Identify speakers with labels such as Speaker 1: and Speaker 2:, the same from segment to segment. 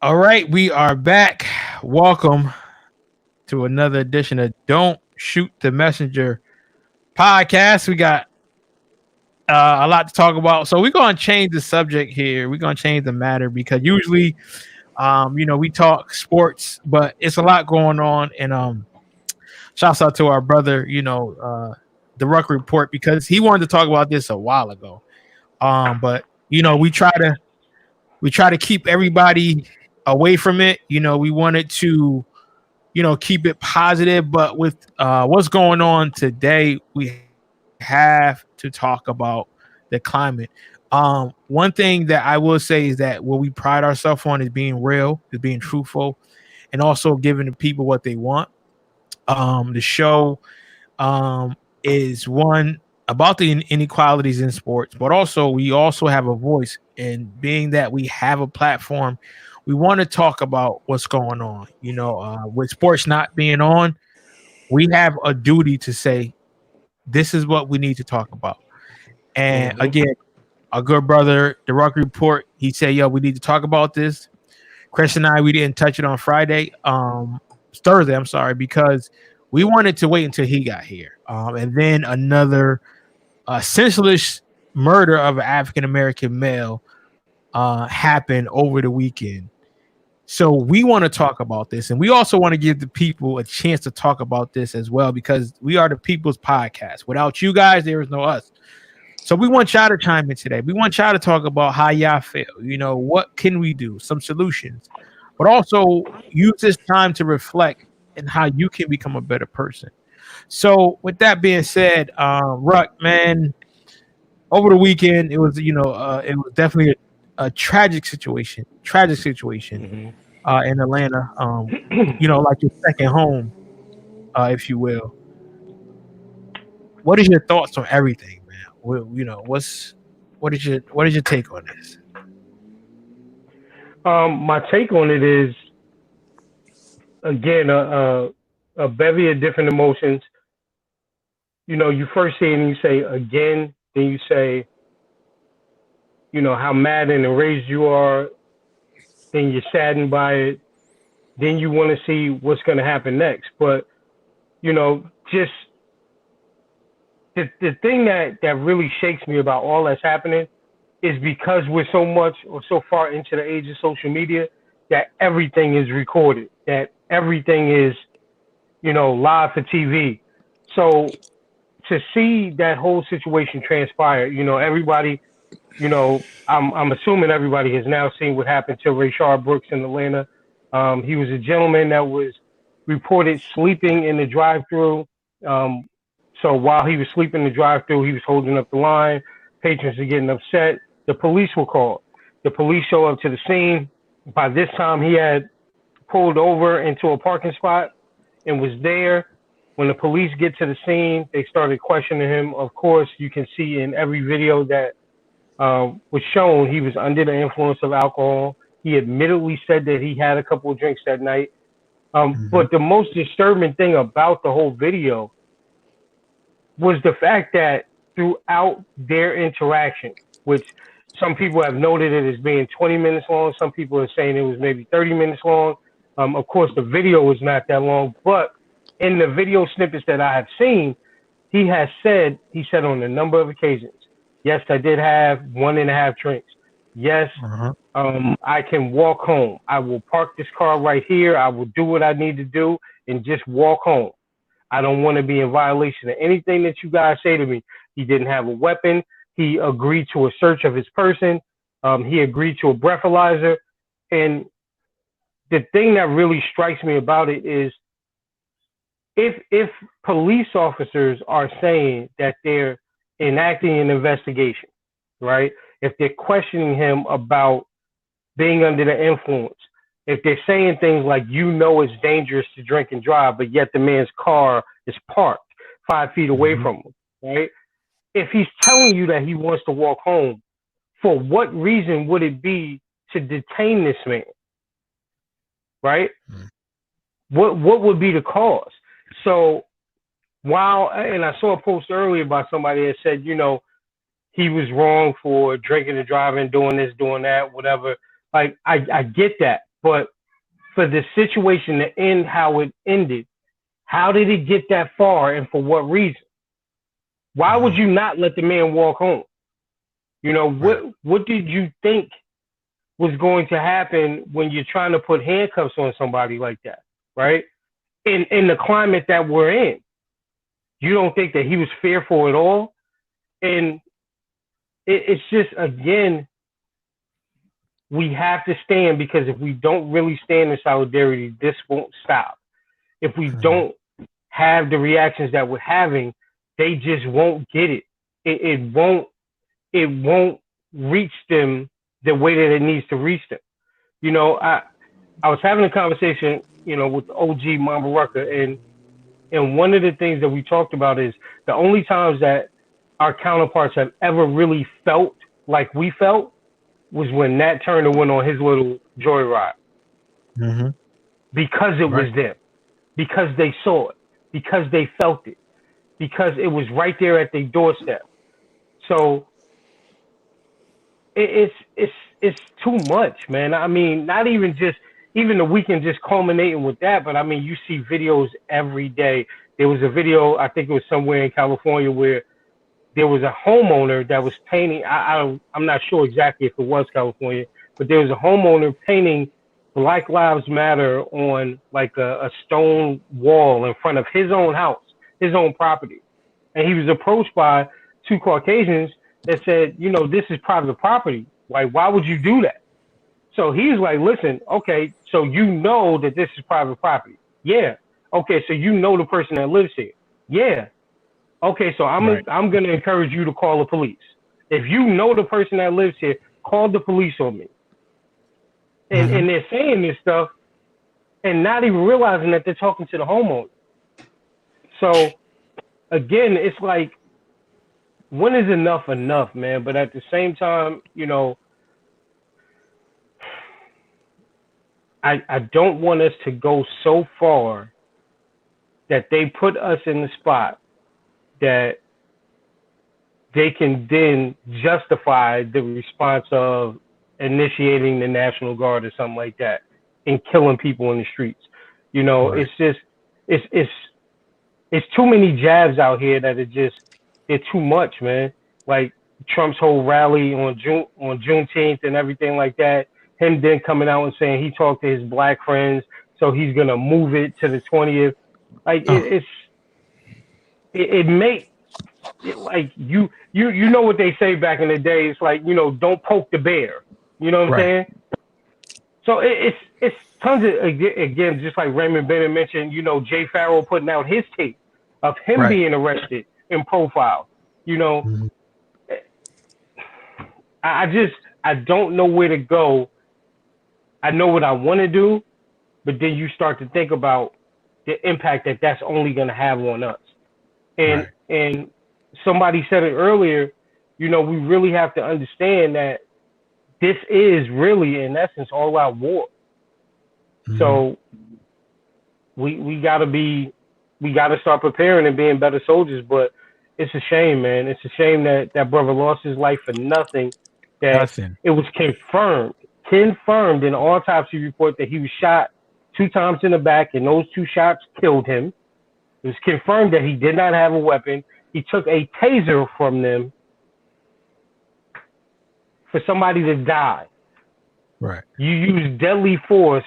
Speaker 1: All right, we are back. Welcome to another edition of Don't Shoot the Messenger podcast. We got a lot to talk about. So we're going to change the subject here. We're going to change the matter because usually, we talk sports, but it's a lot going on. And shouts out to our brother, the Ruck Report, because he wanted to talk about this a while ago. But we try to keep everybody away from it. We wanted to keep it positive. But with what's going on today, we have to talk about the climate. One thing that I will say is that what we pride ourselves on is being real, is being truthful, and also giving the people what they want. The show is one about the inequalities in sports, but also we also have a voice. And being that we have a platform, we want to talk about what's going on. With sports not being on, we have a duty to say this is what we need to talk about. And
Speaker 2: Mm-hmm.
Speaker 1: again, our good brother, the Rock Report, he said, "Yo, we need to talk about this." Chris and I, we didn't touch it on Friday, Thursday. I'm sorry, because we wanted to wait until he got here, and then another senseless murder of an African American male happened over the weekend. So we want to talk about this, and we also want to give the people a chance to talk about this as well, because we are the people's podcast. Without you guys, there is no us. So we want y'all to chime in today. We want y'all to talk about how y'all feel. What can we do? Some solutions, but also use this time to reflect and how you can become a better person. So with that being said, Ruck, man, over the weekend it was definitely a tragic situation. Tragic situation
Speaker 2: Mm-hmm.
Speaker 1: in Atlanta. Like your second home, if you will. What is your thoughts on everything, man? What is your take on this?
Speaker 2: My take on it is again a bevy of different emotions. You first say it and you say again, then you say how mad and enraged you are, then you're saddened by it, then you want to see what's going to happen next. But just the thing that really shakes me about all that's happening is because we're so much or so far into the age of social media that everything is recorded, that everything is, live for TV. So to see that whole situation transpire, everybody, I'm assuming everybody has now seen what happened to Rayshard Brooks in Atlanta. He was a gentleman that was reported sleeping in the drive-through. Um, so while he was sleeping in the drive-through, he was holding up the line. Patrons are getting upset. The police were called. The police show up to the scene. By this time, he had pulled over into a parking spot and was there. When the police get to the scene, they started questioning him. Of course, you can see in every video that was shown he was under the influence of alcohol. He admittedly said that he had a couple of drinks that night.
Speaker 1: Hmm.
Speaker 2: But the most disturbing thing about the whole video was the fact that throughout their interaction, which some people have noted it as being 20 minutes long, some people are saying it was maybe 30 minutes long. Of course, the video was not that long, but in the video snippets that I have seen, he said on a number of occasions, yes, I did have 1.5 drinks. Yes,
Speaker 1: Uh-huh.
Speaker 2: I can walk home. I will park this car right here. I will do what I need to do and just walk home. I don't want to be in violation of anything that you guys say to me. He didn't have a weapon. He agreed to a search of his person. He agreed to a breathalyzer. And the thing that really strikes me about it is if police officers are saying that they're enacting an investigation, right? If they're questioning him about being under the influence, if they're saying things like, it's dangerous to drink and drive, but yet the man's car is parked 5 feet away
Speaker 1: Hmm.
Speaker 2: from him, right? If he's telling you that he wants to walk home, for what reason would it be to detain this man, right? What would be the cause? So and I saw a post earlier by somebody that said, he was wrong for drinking and driving, doing this, doing that, whatever. Like I get that, But for the situation to end how it ended, how did it get that far and for what reason? Why would you not let the man walk home? You know, what did you think was going to happen when you're trying to put handcuffs on somebody like that, right? In the climate that we're in, you don't think that he was fearful at all? And it's just, again, we have to stand, because if we don't really stand in solidarity, this won't stop. If we don't have the reactions that we're having, they just won't get it. It won't reach them the way that it needs to reach them. You know, I was having a conversation, you know, with OG Mamba Rucker, and one of the things that we talked about is the only times that our counterparts have ever really felt like we felt was when Nat Turner went on his little joyride.
Speaker 1: Mm-hmm.
Speaker 2: Because it was them, because they saw it, because they felt it, because it was right there at their doorstep. So it's too much, man. I mean, not even the weekend just culminating with that, but I mean, you see videos every day. There was a video, I think it was somewhere in California, where there was a homeowner that was painting. I'm not sure exactly if it was California, but there was a homeowner painting Black Lives Matter on like a stone wall in front of his own house, his own property. And he was approached by two Caucasians that said, you know, this is private property. Like, why would you do that? So he's like, listen, okay, so you know that this is private property. Yeah. Okay, so you know the person that lives here. Yeah. Okay, so I'm going to encourage you to call the police. If you know the person that lives here, call the police on me. And and they're saying this stuff and not even realizing that they're talking to the homeowner. So again, it's like, when is enough enough, man? But at the same time, you know, I don't want us to go so far that they put us in the spot that they can then justify the response of initiating the National Guard or something like that and killing people in the streets. You know, it's just it's too many jabs out here that it's too much, man. Like Trump's whole rally on Juneteenth and everything like that. Him then coming out and saying he talked to his black friends, so he's gonna move it to the 20th. Like it makes like you know what they say back in the day. It's like, you know, don't poke the bear. You know what I'm saying? So it's tons of, again, just like Raymond Bennett mentioned, you know, Jay Farrell putting out his tape of him being arrested and profiled. You know, I don't know where to go. I know what I want to do, but then you start to think about the impact that that's only going to have on us. And somebody said it earlier, you know, we really have to understand that this is really, in essence, all out war. So we gotta start preparing and being better soldiers. But it's a shame, man. It's a shame that that brother lost his life for nothing. That it was confirmed in the autopsy report that he was shot 2 times in the back, and those 2 shots killed him. It was confirmed that he did not have a weapon. He took a taser from them for somebody to die. You use deadly force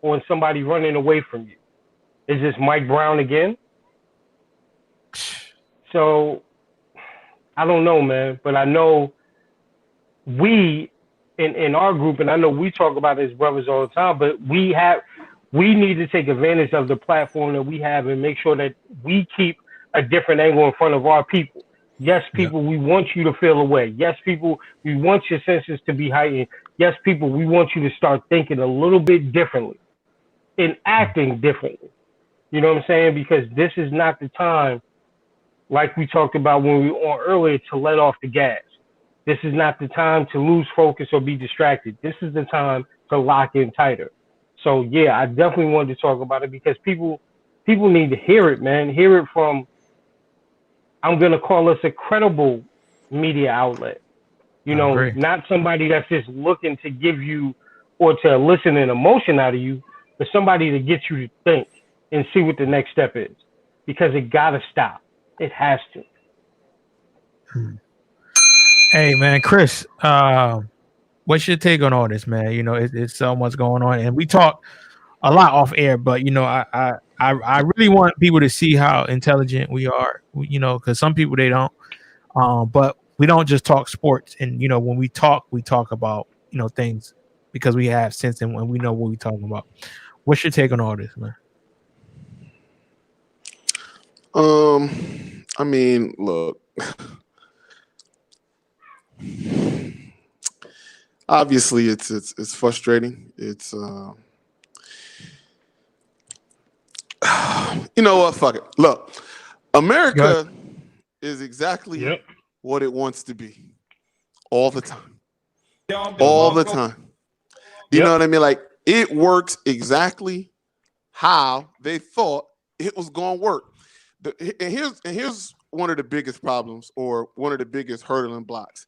Speaker 2: on somebody running away from you. Is this Mike Brown again? So I don't know, man. But I know we in our group, and I know we talk about it as brothers all the time, but we need to take advantage of the platform that we have and make sure that we keep a different angle in front of our people. Yes, people, we want you to feel away. Yes, people, we want your senses to be heightened. Yes, people, we want you to start thinking a little bit differently and acting differently. You know what I'm saying? Because this is not the time, like we talked about when we were on earlier, to let off the gas. This is not the time to lose focus or be distracted. This is the time to lock in tighter. So yeah, I definitely wanted to talk about it because people need to hear it, man. Hear it from, I'm gonna call us a credible media outlet. You know, not somebody that's just looking to give you or to elicit an emotion out of you, but somebody to get you to think and see what the next step is. Because it gotta stop. It has to.
Speaker 1: Hey man, Chris, what's your take on all this, man? You know, it's so much going on, and we talk a lot off air, but you know, I really want people to see how intelligent we are. You know, because some people they don't. But we don't just talk sports, and you know, when we talk about things because we have sense and when we know what we're talking about. What's your take on all this, man?
Speaker 3: I mean, look, obviously it's frustrating. It's you know what? Fuck it. Look, America is exactly what it wants to be all the time. All the time. You know what I mean? Like, it works exactly how they thought it was going to work. And here's one of the biggest problems, or one of the biggest hurdling blocks.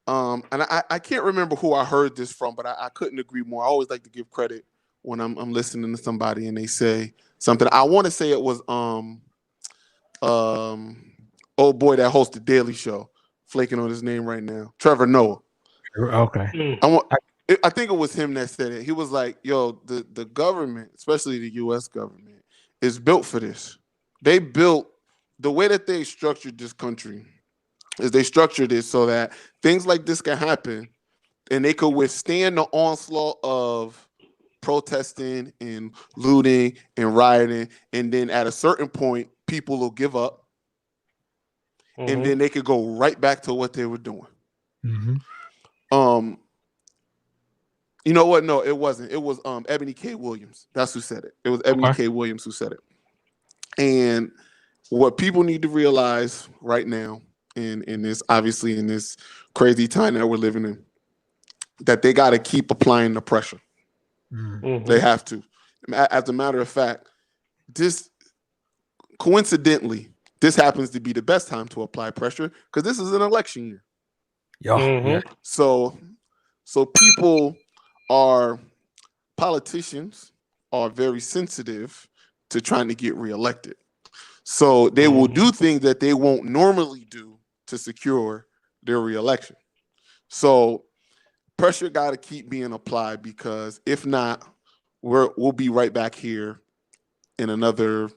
Speaker 3: And I can't remember who I heard this from, but I couldn't agree more. I always like to give credit when I'm listening to somebody and they say something. I want to say it was old boy that hosts the Daily Show, flaking on his name right now, Trevor Noah.
Speaker 1: Okay.
Speaker 3: I think it was him that said it. He was like, "Yo, the government, especially the U.S. government, is built for this. They built the way that they structured this country is they structured it so that things like this can happen, and they could withstand the onslaught of protesting and looting and rioting, and then at a certain point, people will give up, and then they could go right back to what they were doing." You know what? No, it wasn't. It was Ebony K. Williams. That's who said it. It was Ebony K. Williams who said it. And what people need to realize right now, in this, obviously in this crazy time that we're living in, that they got to keep applying the pressure. They have to. As a matter of fact, coincidentally, this happens to be the best time to apply pressure because this is an election year.
Speaker 1: Yeah.
Speaker 3: So politicians are very sensitive to trying to get reelected. So they will do things that they won't normally do to secure their reelection. So pressure got to keep being applied, because if not, we'll be right back here in another.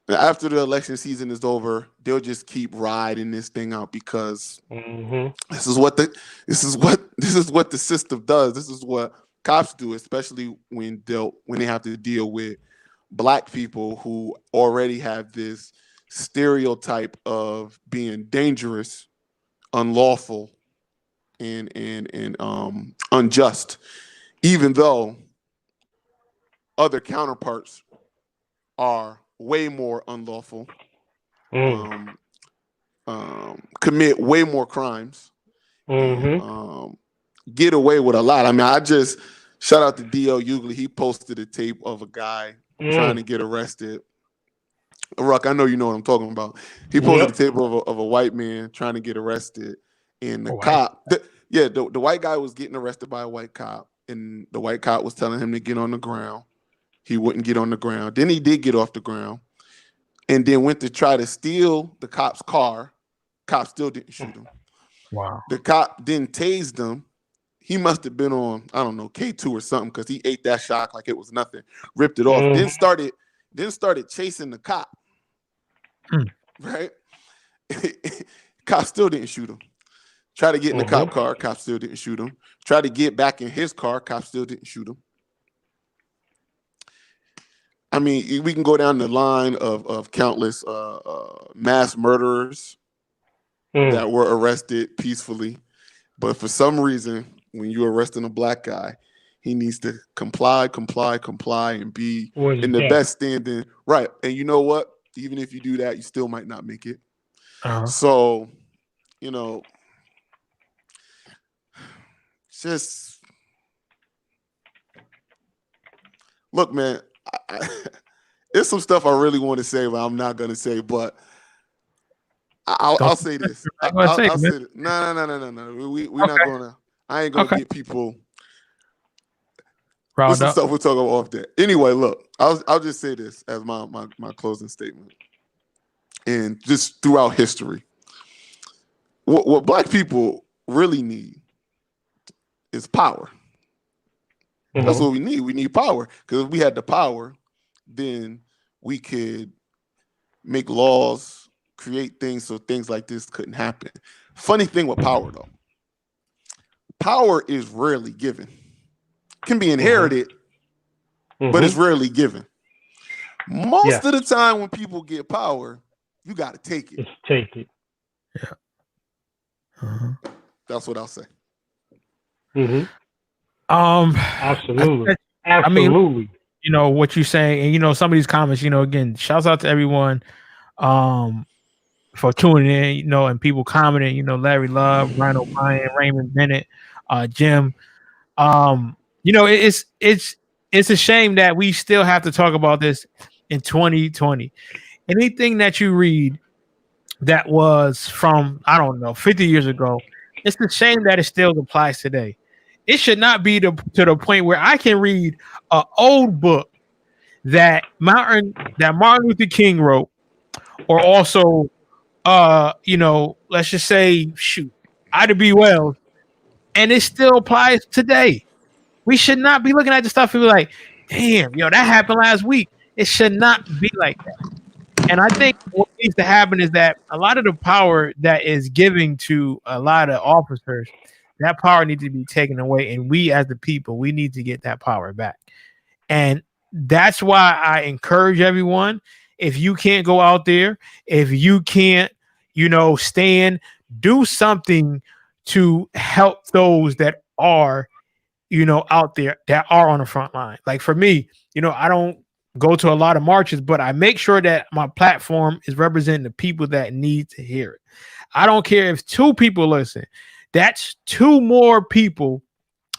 Speaker 3: After the election season is over, they'll just keep riding this thing out, because this is what the system does. This is what cops do, especially when they have to deal with Black people who already have this stereotype of being dangerous, unlawful, and unjust, even though other counterparts are way more unlawful, commit way more crimes, and, get away with a lot. I mean, I just shout out to D.L. Hughley. He posted a tape of a guy trying to get arrested. Ruck, I know you know what I'm talking about. He posted a tape of a white man trying to get arrested, and the cop, the white guy was getting arrested by a white cop, and the white cop was telling him to get on the ground. He wouldn't get on the ground. Then he did get off the ground, and then went to try to steal the cop's car. Cop still didn't shoot him.
Speaker 1: Wow.
Speaker 3: The cop then tased him. He must have been on, I don't know, K2 or something, because he ate that shock like it was nothing. Ripped it off. Then started chasing the cop. Right? Cop still didn't shoot him. Tried to get in the cop car. Cop still didn't shoot him. Tried to get back in his car. Cop still didn't shoot him. I mean, we can go down the line of countless mass murderers that were arrested peacefully. But for some reason, when you're arresting a Black guy, he needs to comply, and be in the best standing. Right. And you know what? Even if you do that, you still might not make it. So, just look, man, there's some stuff I really want to say, but I'm not going to say. But I'll say this. I'll say this. No. We're not gonna. I ain't gonna get people.
Speaker 1: Riled up.
Speaker 3: stuff we'll talk about off that. Anyway, look, I'll just say this as my closing statement. And just throughout history, what black people really need is power. That's what we need. We need power, because if we had the power, then we could make laws, create things so things like this couldn't happen. Funny thing with power, though, power is rarely given. It can be inherited, but it's rarely given. Most of the time when people get power, you got to take it.
Speaker 2: Just take it.
Speaker 1: Yeah.
Speaker 3: That's what I'll say.
Speaker 2: Absolutely.
Speaker 1: I mean, you know what you're saying, and you know some of these comments. You know, again, shouts out to everyone for tuning in. You know, and people commenting. You know, Larry Love, Ryan O'Brien, Raymond Bennett, Jim. You know, it's a shame that we still have to talk about this in 2020. Anything that you read that was from, I don't know, 50 years ago, it's a shame that it still applies today. It should not be to the point where I can read an old book that Martin Luther King wrote, or also, you know, let's just say, Ida B. Wells, and it still applies today. We should not be looking at the stuff and be like, damn, yo, that happened last week. It should not be like that. And I think what needs to happen is that a lot of the power that is giving to a lot of officers, that power needs to be taken away. And we as the people, we need to get that power back. And that's why I encourage everyone, if you can't go out there, if you can't, you know, stand, do something to help those that are, you know, out there that are on the front line. Like for me, you know, I don't go to a lot of marches, but I make sure that my platform is representing the people that need to hear it. I don't care if 2 people listen. That's 2 more people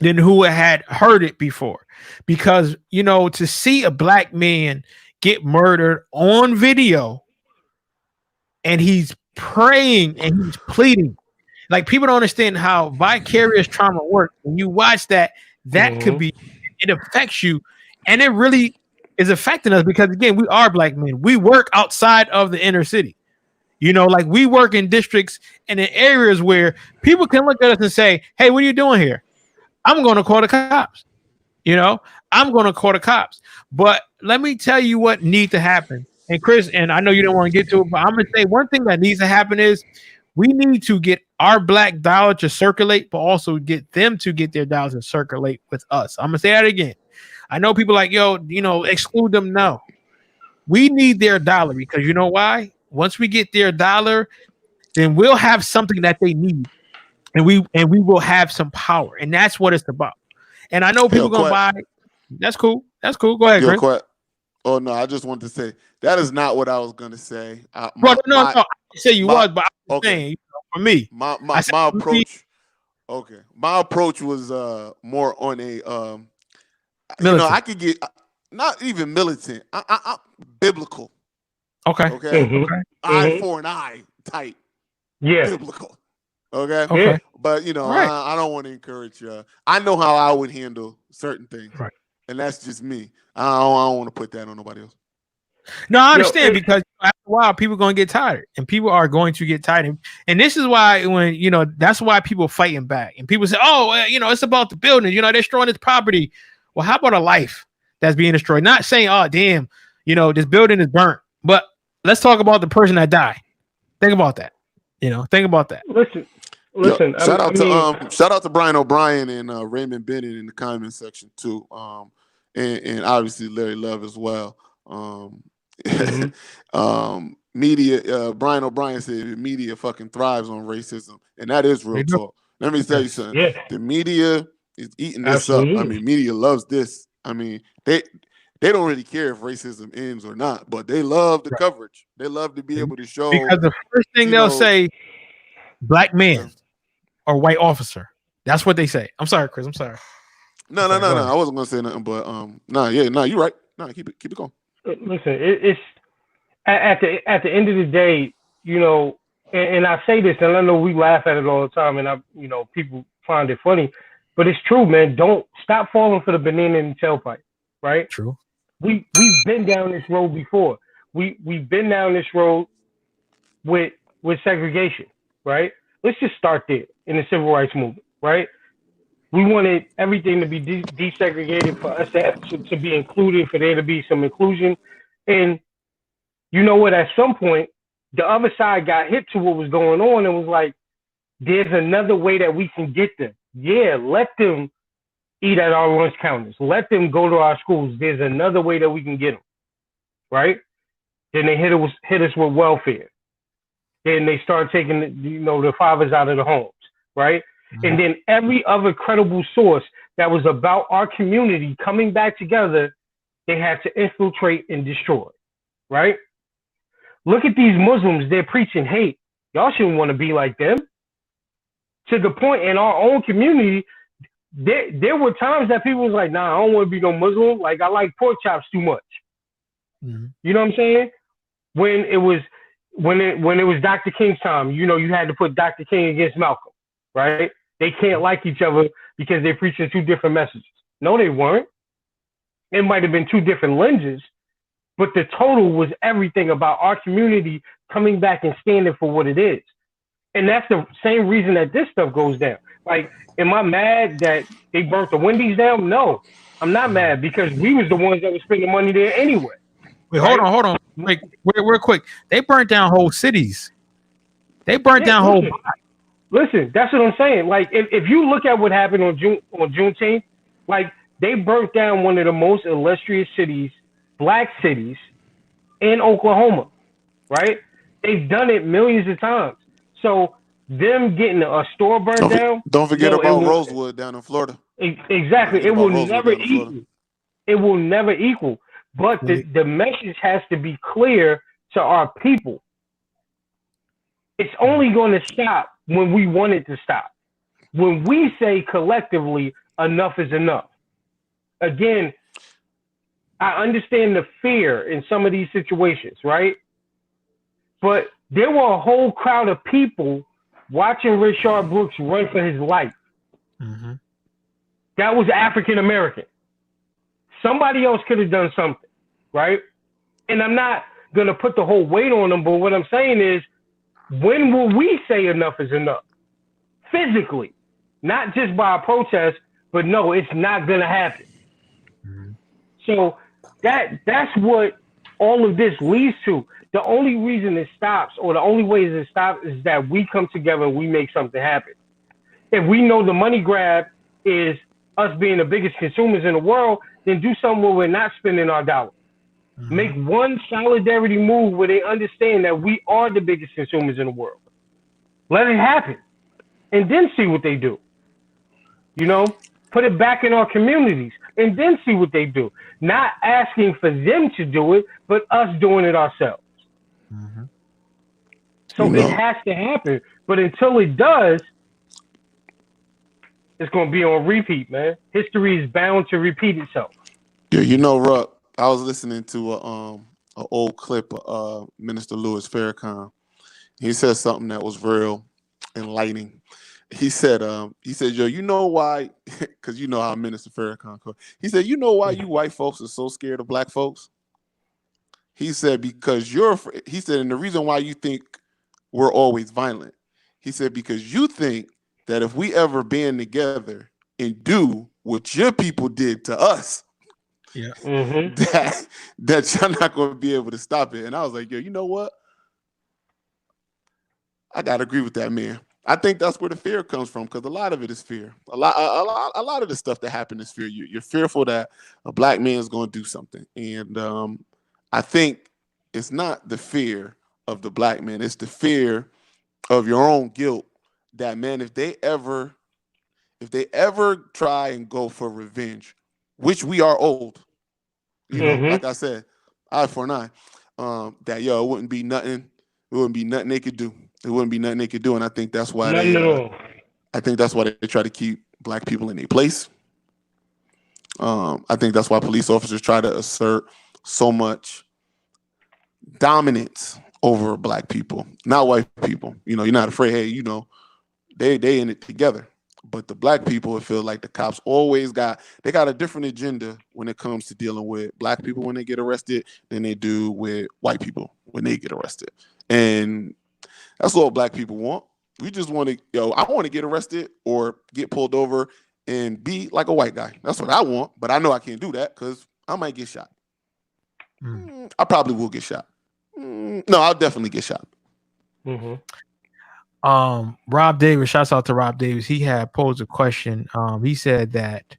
Speaker 1: than who had heard it before. Because, you know, to see a black man get murdered on video and he's praying and he's pleading. Like, people don't understand how vicarious trauma works. When you watch that could be, it affects you. And it really is affecting us because, again, we are black men. We work outside of the inner city. You know, like we work in districts and in areas where people can look at us and say, hey, what are you doing here? I'm going to call the cops. You know, I'm going to call the cops. But let me tell you what needs to happen. And Chris, and I know you don't want to get to it, but I'm going to say one thing that needs to happen is we need to get our black dollar to circulate, but also get them to get their dollars to circulate with us. I'm going to say that again. I know people like, yo, you know, exclude them. No, we need their dollar because you know why? Once we get their dollar, then we'll have something that they need, and we will have some power, and that's what it's about. And I know people gonna buy. That's cool. That's cool. Go ahead, Chris.
Speaker 3: Oh no, I just wanted to say that is not what I was gonna say.
Speaker 1: No. I didn't say you was, but I was saying, you know, for me,
Speaker 3: my approach. Okay, my approach was more on a you know, I could get not even militant. I biblical.
Speaker 1: Okay.
Speaker 3: Eye for an eye type.
Speaker 2: Yeah.
Speaker 3: Biblical. Okay.
Speaker 1: Okay.
Speaker 3: But you know, I don't want to encourage you. I know how I would handle certain things.
Speaker 1: Right.
Speaker 3: And that's just me. I don't want to put that on nobody else.
Speaker 1: No, I understand because after a while, people are going to get tired, and people are going to get tired. And this is why, when you know, that's why people fighting back, and people say, "Oh, you know, it's about the building. You know, they're destroying this property." Well, how about a life that's being destroyed? Not saying, "Oh, damn, you know, this building is burnt," but let's talk about the person that died. Think about that. You know, think about that.
Speaker 2: Listen.
Speaker 3: Shout out to Brian O'Brien and Raymond Bennett in the comment section too, and obviously Larry Love as well. Media. Brian O'Brien said media fucking thrives on racism, and that is real talk. Let me tell you something. Yeah. The media is eating this up. I mean, media loves this. I mean, they don't really care if racism ends or not, but they love the coverage. They love to be able to show.
Speaker 1: Because the first thing they'll say, black man or white officer. That's what they say. I'm sorry, Chris. I'm sorry.
Speaker 3: No. I wasn't gonna say nothing, but you're right. No, keep it going.
Speaker 2: Listen, it's at the end of the day, you know, and I say this, and I know we laugh at it all the time, and people find it funny, But it's true, man. Don't stop falling for the banana in the tailpipe, right?
Speaker 1: True.
Speaker 2: We've been down this road before. We've been down this road with segregation, right? Let's just start there in the civil rights movement, right? We wanted everything to be desegregated for us to be included, for there to be some inclusion. And you know what? At some point, the other side got hit to what was going on and was like, there's another way that we can get them. Yeah, let them eat at our lunch counters. Let them go to our schools. There's another way that we can get them, right? Then they hit us with welfare. Then they start taking the fathers out of the homes, right? Mm-hmm. And then every other credible source that was about our community coming back together, they had to infiltrate and destroy, right? Look at these Muslims. They're preaching hate. Y'all shouldn't want to be like them. To the point in our own community, there were times that people was like, nah, I don't want to be no Muslim. Like, I like pork chops too much. Mm-hmm. You know what I'm saying? When it was Dr. King's time, you had to put Dr. King against Malcolm, right? They can't like each other because they're preaching two different messages. No, they weren't. It might have been two different lenses, but the total was everything about our community coming back and standing for what it is. And that's the same reason that this stuff goes down. Like, am I mad that they burnt the Wendy's down? No, I'm not mad because we was the ones that were spending money there anyway.
Speaker 1: Wait, right? hold on. Like, real quick. They burnt down whole cities. They burnt down whole.
Speaker 2: Listen, that's what I'm saying. Like, if you look at what happened on Juneteenth, like, they burnt down one of the most illustrious cities, black cities, in Oklahoma, right? They've done it millions of times. So them getting a store burned down.
Speaker 3: Don't forget about Rosewood down in Florida.
Speaker 2: Exactly. It will never equal. It will never equal. But the message has to be clear to our people. It's only going to stop when we want it to stop. When we say collectively, enough is enough. Again, I understand the fear in some of these situations, right? But there were a whole crowd of people watching Rayshard Brooks run for his life. Mm-hmm. That was African American. Somebody else could have done something, right? And I'm not going to put the whole weight on them, but what I'm saying is, when will we say enough is enough? Physically, not just by a protest, but no, it's not going to happen. Mm-hmm. So that's what all of this leads to. The only reason it stops, or the only way it stops, is that we come together and we make something happen. If we know the money grab is us being the biggest consumers in the world, then do something where we're not spending our dollars. Mm-hmm. Make one solidarity move where they understand that we are the biggest consumers in the world. Let it happen. And then see what they do. Put it back in our communities and then see what they do. Not asking for them to do it, but us doing it ourselves. Mm-hmm. So it has to happen. But until it does, it's going to be on repeat, man. History is bound to repeat itself.
Speaker 3: Yeah, Ruck, I was listening to an old clip of Minister Louis Farrakhan. He said something that was real enlightening. He said, yo, you know why? Because you know how Minister Farrakhan goes. He said, you know why you white folks are so scared of black folks? He said, because he said, and the reason why you think we're always violent, he said, because you think that if we ever band together and do what your people did to us,
Speaker 1: yeah,
Speaker 2: mm-hmm.
Speaker 3: that you're not going to be able to stop it. And I was like, yo, you know what? I got to agree with that, man. I think that's where the fear comes from, because a lot of it is fear. A lot of the stuff that happened is fear. You're fearful that a black man is going to do something. And I think it's not the fear of the black man. It's the fear of your own guilt that, man, if they ever try and go for revenge, which we are old,
Speaker 2: mm-hmm.
Speaker 3: like I said, eye for an eye, that, it wouldn't be nothing. It wouldn't be nothing they could do. It wouldn't be nothing they could do. And I think that's why they try to keep black people in their place. I think that's why police officers try to assert so much dominance over black people, not white people. You're not afraid. Hey, they in it together. But the black people, it feels like the cops always got a different agenda when it comes to dealing with black people when they get arrested than they do with white people when they get arrested. And that's all black people want. We just want to, I want to get arrested or get pulled over and be like a white guy. That's what I want, but I know I can't do that because I might get shot. I probably will get shot. No, I'll definitely get shot.
Speaker 2: Mm-hmm.
Speaker 1: Rob Davis, shouts out to Rob Davis. He had posed a question. He said that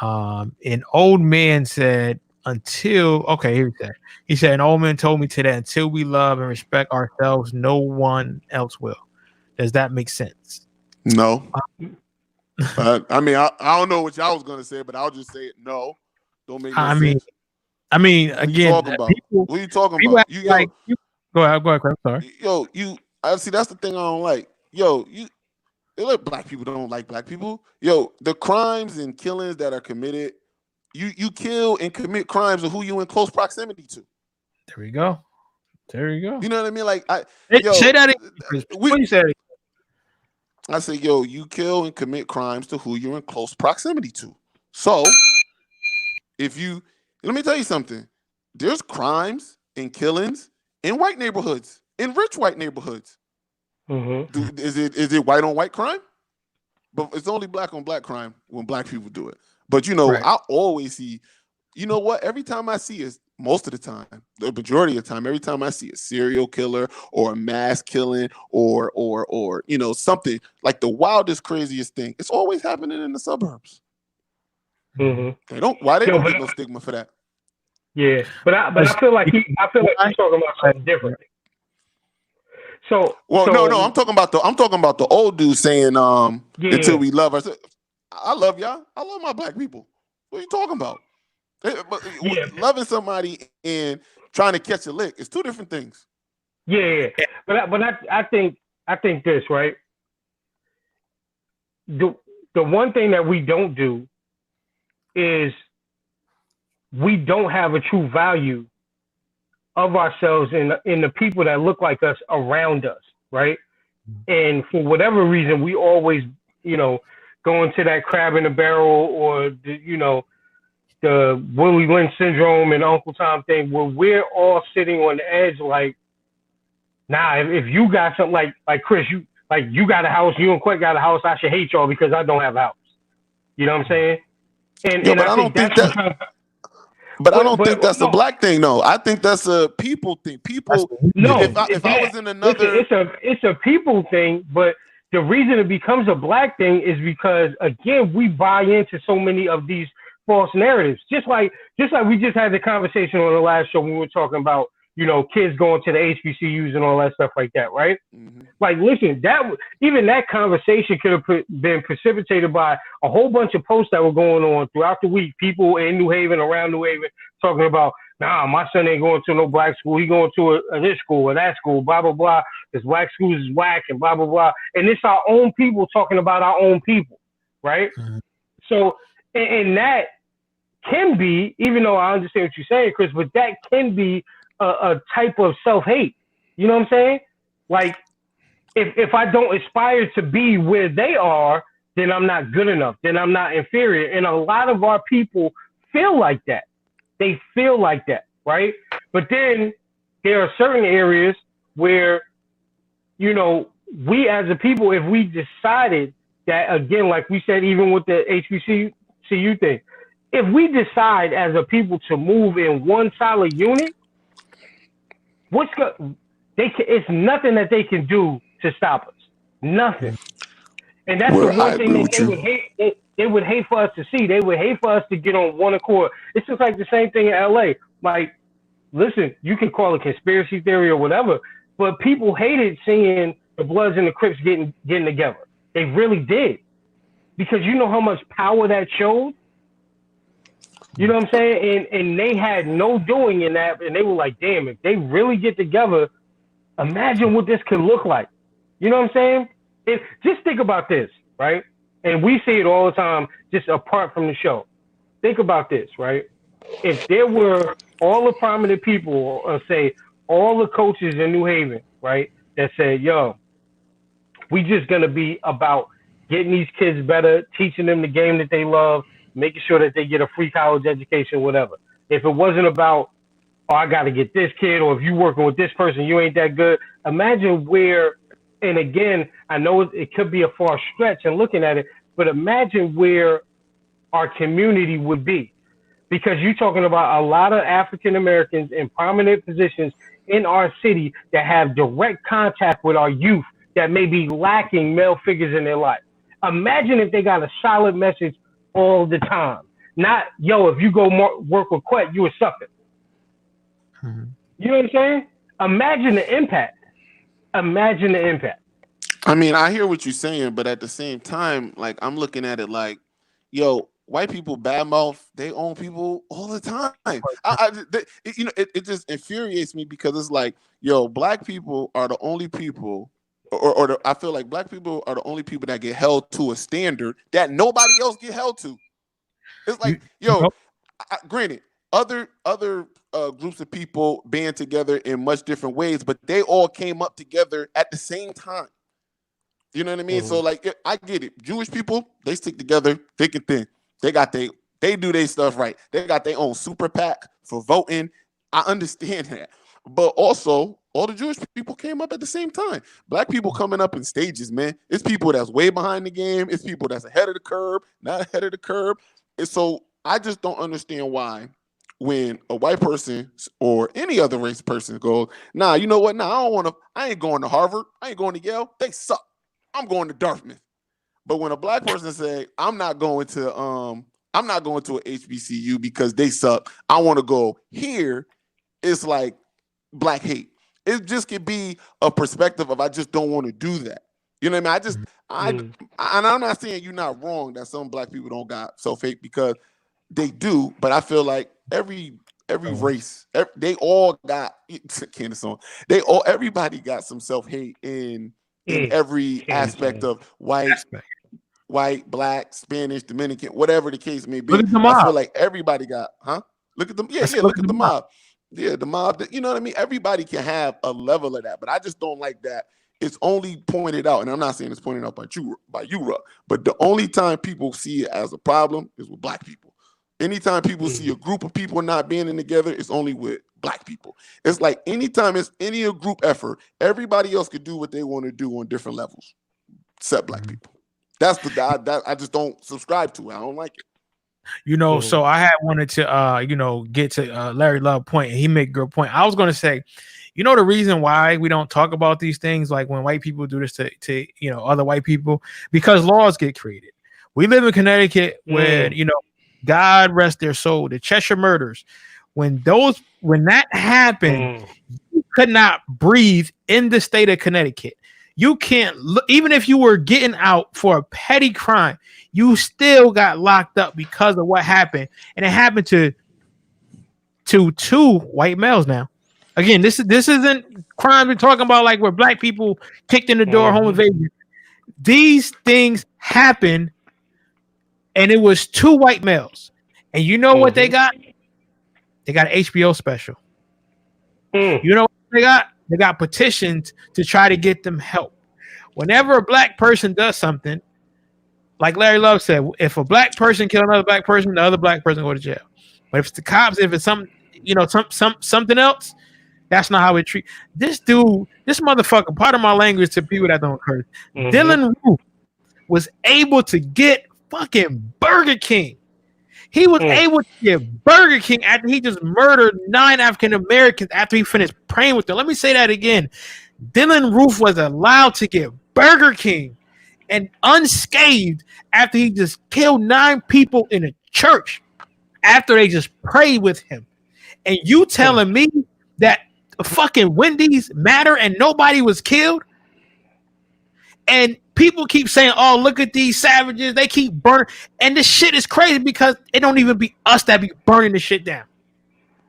Speaker 1: an old man said he said an old man told me today, until we love and respect ourselves, no one else will. Does that make sense?
Speaker 3: No. I mean, I don't know what y'all was gonna say, but I'll just say it. No, don't make no sense.
Speaker 1: I mean, again,
Speaker 3: what are you talking about?
Speaker 1: Go ahead. I'm sorry.
Speaker 3: I see. That's the thing I don't like. Look, black people don't like black people. The crimes and killings that are committed, you kill and commit crimes of who you in close proximity to.
Speaker 1: There we go.
Speaker 3: You know what I mean? Like,
Speaker 1: say that again. What you said?
Speaker 3: I say, you kill and commit crimes to who you're in close proximity to. So, let me tell you something. There's crimes and killings in white neighborhoods, in rich white neighborhoods.
Speaker 2: Mm-hmm.
Speaker 3: Is it white on white crime? But it's only black on black crime when black people do it. But right. I always see, every time I see it, most of the time, the majority of the time, every time I see a serial killer or a mass killing or something like the wildest, craziest thing, it's always happening in the suburbs.
Speaker 2: Mm-hmm.
Speaker 3: They don't get no stigma for that.
Speaker 2: Yeah, but I feel like he's talking about something different. No, I'm talking about
Speaker 3: the old dude saying until we love ourselves. I love y'all. I love my black people. What are you talking about? Loving somebody and trying to catch a lick is two different things.
Speaker 2: Yeah. But I think this, right? The one thing that we don't do is we don't have a true value of ourselves in the people that look like us around us, right? And for whatever reason, we always, go into that crab in the barrel or the Willie Lynch syndrome and Uncle Tom thing, where we're all sitting on the edge, like, nah, if you got something like Chris, you got a house, you and Quet got a house, I should hate y'all because I don't have a house. You know what I'm saying? And I think that's
Speaker 3: But I don't think that's a black thing, though. I think that's a people thing. If I was in another,
Speaker 2: it's a people thing. But the reason it becomes a black thing is because, again, we buy into so many of these false narratives. Just like we just had the conversation on the last show when we were talking about kids going to the HBCUs and all that stuff like that, right?
Speaker 3: Mm-hmm.
Speaker 2: Like, listen, even that conversation could have been precipitated by a whole bunch of posts that were going on throughout the week. People in New Haven, around New Haven, talking about, nah, my son ain't going to no black school. He going to this school or that school, blah, blah, blah. This black schools is whack and blah, blah, blah. And it's our own people talking about our own people, right?
Speaker 1: Mm-hmm.
Speaker 2: So, and that can be, even though I understand what you're saying, Chris, but that can be a type of self-hate. You know what I'm saying? Like, if I don't aspire to be where they are, then I'm not good enough. Then I'm not inferior. And a lot of our people feel like that. They feel like that, right? But then there are certain areas where, we as a people, if we decided that, again, like we said, even with the HBCU thing, if we decide as a people to move in one solid unit, it's nothing that they can do to stop us. Nothing. And that's the one thing that they would hate. They would hate for us to see. They would hate for us to get on one accord. It's just like the same thing in LA. Like, listen, you can call it conspiracy theory or whatever, but people hated seeing the Bloods and the Crips getting together. They really did. Because you know how much power that showed? You know what I'm saying? And they had no doing in that. And they were like, damn, if they really get together, imagine what this could look like. You know what I'm saying? Just think about this, right? And we see it all the time, just apart from the show. Think about this, right? If there were all the prominent people, or say all the coaches in New Haven, right, that said, yo, we just going to be about getting these kids better, teaching them the game that they love, making sure that they get a free college education, whatever. If it wasn't about, oh, I got to get this kid, or if you working with this person, you ain't that good. Imagine where, and again, I know it could be a far stretch in looking at it, but imagine where our community would be. Because you're talking about a lot of African Americans in prominent positions in our city that have direct contact with our youth that may be lacking male figures in their life. Imagine if they got a solid message all the time. Not, yo, if you go work with Quet, you a sucker. Mm-hmm. You know what I'm saying? Imagine the impact. Imagine the impact.
Speaker 3: I mean, I hear what you're saying, but at the same time, like, I'm looking at it like, yo, white people badmouth their own people all the time. It just infuriates me because it's like, yo, black people are the only people, I feel like black people are the only people that get held to a standard that nobody else get held to. It's like, granted, other groups of people band together in much different ways, but they all came up together at the same time. You know what I mean? Mm-hmm. So, like, I get it. Jewish people, they stick together thick and thin. They do their stuff right. They got their own super PAC for voting. I understand that. But also, all the Jewish people came up at the same time. Black people coming up in stages, man. It's people that's way behind the game. It's people that's ahead of the curve, not ahead of the curve. And so I just don't understand why when a white person or any other race person goes, nah, you know what? Nah, I ain't going to Harvard. I ain't going to Yale. They suck. I'm going to Dartmouth. But when a black person say, I'm not going to a HBCU because they suck, I want to go here, it's like black hate. It just could be a perspective of I just don't want to do that. You know what I mean? And I'm not saying you're not wrong that some black people don't got self-hate, because they do, but I feel like every race, they all got everybody got some self-hate in every aspect of white, black, Spanish, Dominican, whatever the case may be.
Speaker 1: Look at the mob.
Speaker 3: I feel like everybody got, Look at them. Yeah, look at the mob. Yeah, the mob. You know what I mean? Everybody can have a level of that, but I just don't like that it's only pointed out, and I'm not saying it's pointed out by you, Ruck, but the only time people see it as a problem is with black people. Anytime people see a group of people not being together, it's only with black people. It's like anytime it's any group effort, everybody else could do what they want to do on different levels, except black people. That's I just don't subscribe to it. I don't like it.
Speaker 1: So I had wanted to get to Larry Love point, and he made a good point. I was going to say, the reason why we don't talk about these things, like when white people do this to other white people, because laws get created. We live in Connecticut where God rest their soul, the Cheshire murders. When that happened, you could not breathe in the state of Connecticut. You can't, even if you were getting out for a petty crime, you still got locked up because of what happened. And it happened to two white males now. Again, this isn't crime we're talking about, like where black people kicked in the door, home invasion. These things happen, and it was two white males. And you know what they got? They got an HBO special. You know what they got? They got petitions to try to get them help. Whenever a black person does something, like Larry Love said, if a black person kills another black person, the other black person go to jail. But if it's the cops, if it's something else, that's not how we treat this dude. This motherfucker, part of my language to people that don't curse. Dylan Roof was able to get fucking Burger King. He was able to get Burger King after he just murdered 9 African Americans after he finished praying with them. Let me say that again. Dylan Roof was allowed to get Burger King and unscathed after he just killed 9 people in a church after they just prayed with him. And you telling me that fucking Wendy's matter and nobody was killed? And people keep saying, oh, look at these savages. They keep burning. And this shit is crazy because it don't even be us that be burning the shit down.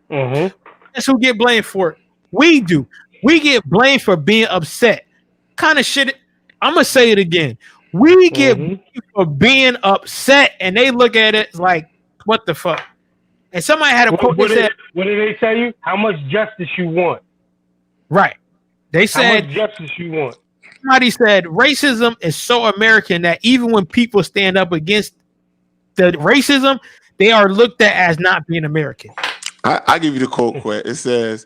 Speaker 1: That's who get blamed for it. We do. We get blamed for being upset. Kind of shit. I'm going to say it again. We get blamed for being upset, and they look at it like, what the fuck? And somebody had a quote that said,
Speaker 2: what did they tell you? How much justice you want?
Speaker 1: Right. They said,
Speaker 2: how much justice you want?
Speaker 1: somebody said racism is so American that even when people stand up against the racism, they are looked at as not being American.
Speaker 3: I give you the quote. It says,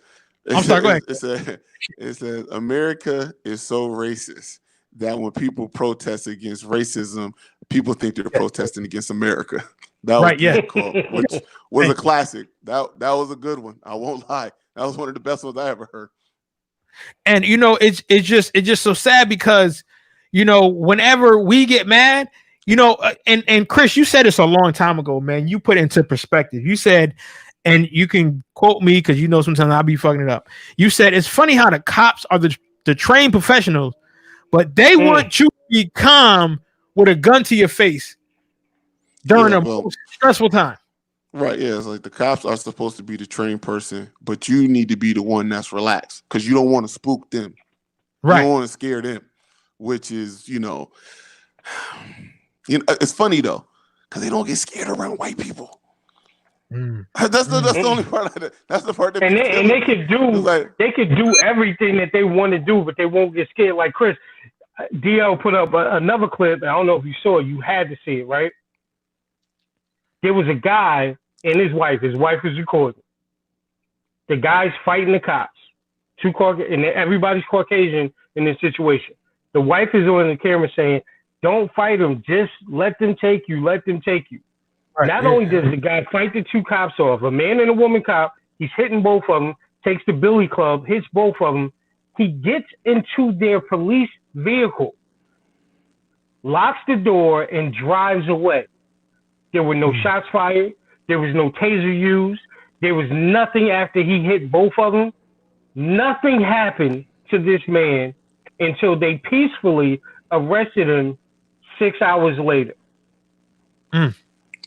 Speaker 1: I'm sorry. Go ahead.
Speaker 3: it says, America is so racist that when people protest against racism, people think they're protesting against America. That was the quote, which was a classic. That was a good one. I won't lie. That was one of the best ones I ever heard.
Speaker 1: And it's just so sad because whenever we get mad, and Chris, you said this a long time ago, man. You put it into perspective. You said, and you can quote me because sometimes I'll be fucking it up. You said it's funny how the cops are the trained professionals, but they want you to be calm with a gun to your face during a stressful time.
Speaker 3: Right, yeah. It's like the cops are supposed to be the trained person, but you need to be the one that's relaxed because you don't want to spook them. Right. You don't want to scare them, which is, it's funny though, because they don't get scared around white people. That's the only part. That's the part that
Speaker 2: they could do everything that they want to do, but they won't get scared. Like Chris, DL put up another clip. I don't know if you saw it. You had to see it, right? There was a guy and his wife. His wife was recording. The guy's fighting the cops. And everybody's Caucasian in this situation. The wife is on the camera saying, "Don't fight them. Just let them take you. Let them take you." Right. Not only does the guy fight the two cops off, a man and a woman cop, he's hitting both of them, takes the billy club, hits both of them. He gets into their police vehicle, locks the door, and drives away. There were no shots fired. There was no taser used. There was nothing after he hit both of them. Nothing happened to this man until they peacefully arrested him 6 hours later.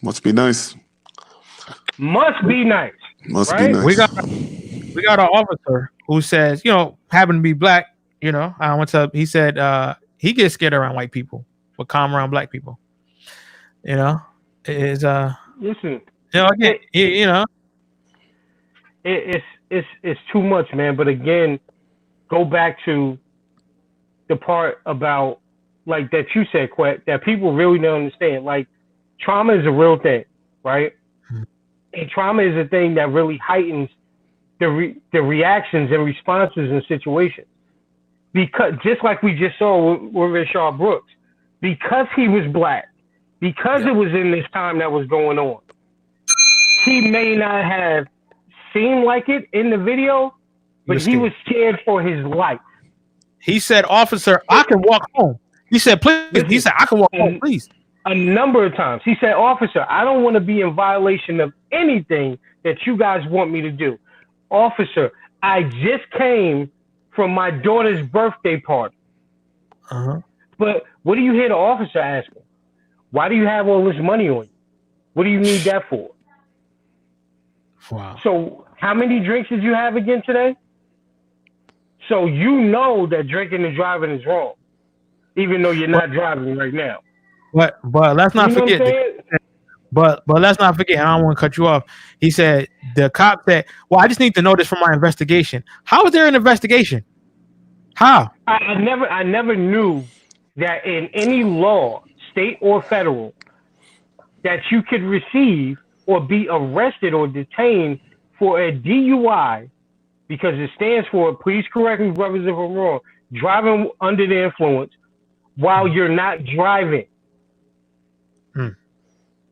Speaker 3: Must be nice.
Speaker 2: Must be nice.
Speaker 3: Must be nice.
Speaker 1: We got an officer who says, happen to be black. He said he gets scared around white people, but calm around black people. Is
Speaker 2: listen. It's too much, man. But again, go back to the part about like that you said, Quet, that people really don't understand. Like, trauma is a real thing, right? And trauma is a thing that really heightens the reactions and responses in situations. Because just like we just saw with Rashard Brooks, because he was black, because it was in this time that was going on, he may not have seemed like it in the video, but he was scared for his life.
Speaker 1: He said, "Officer, I can walk home." He said, "Please." He said, "I can walk home, please."
Speaker 2: A number of times. He said, "Officer, I don't want to be in violation of anything that you guys want me to do. Officer, I just came from my daughter's birthday party." But what do you hear the officer asking? Why do you have all this money on you? What do you need that for?
Speaker 1: Wow.
Speaker 2: So how many drinks did you have again today? So you know that drinking and driving is wrong, even though you're not driving right now.
Speaker 1: But let's not forget. But let's not forget. I don't want to cut you off. He said the cop said, "Well, I just need to know this for my investigation." How is there an investigation? How?
Speaker 2: I never knew that in any law, state or federal, that you could receive or be arrested or detained for a DUI, because it stands for, please correct me, brothers, if I'm wrong, driving under the influence while you're not driving.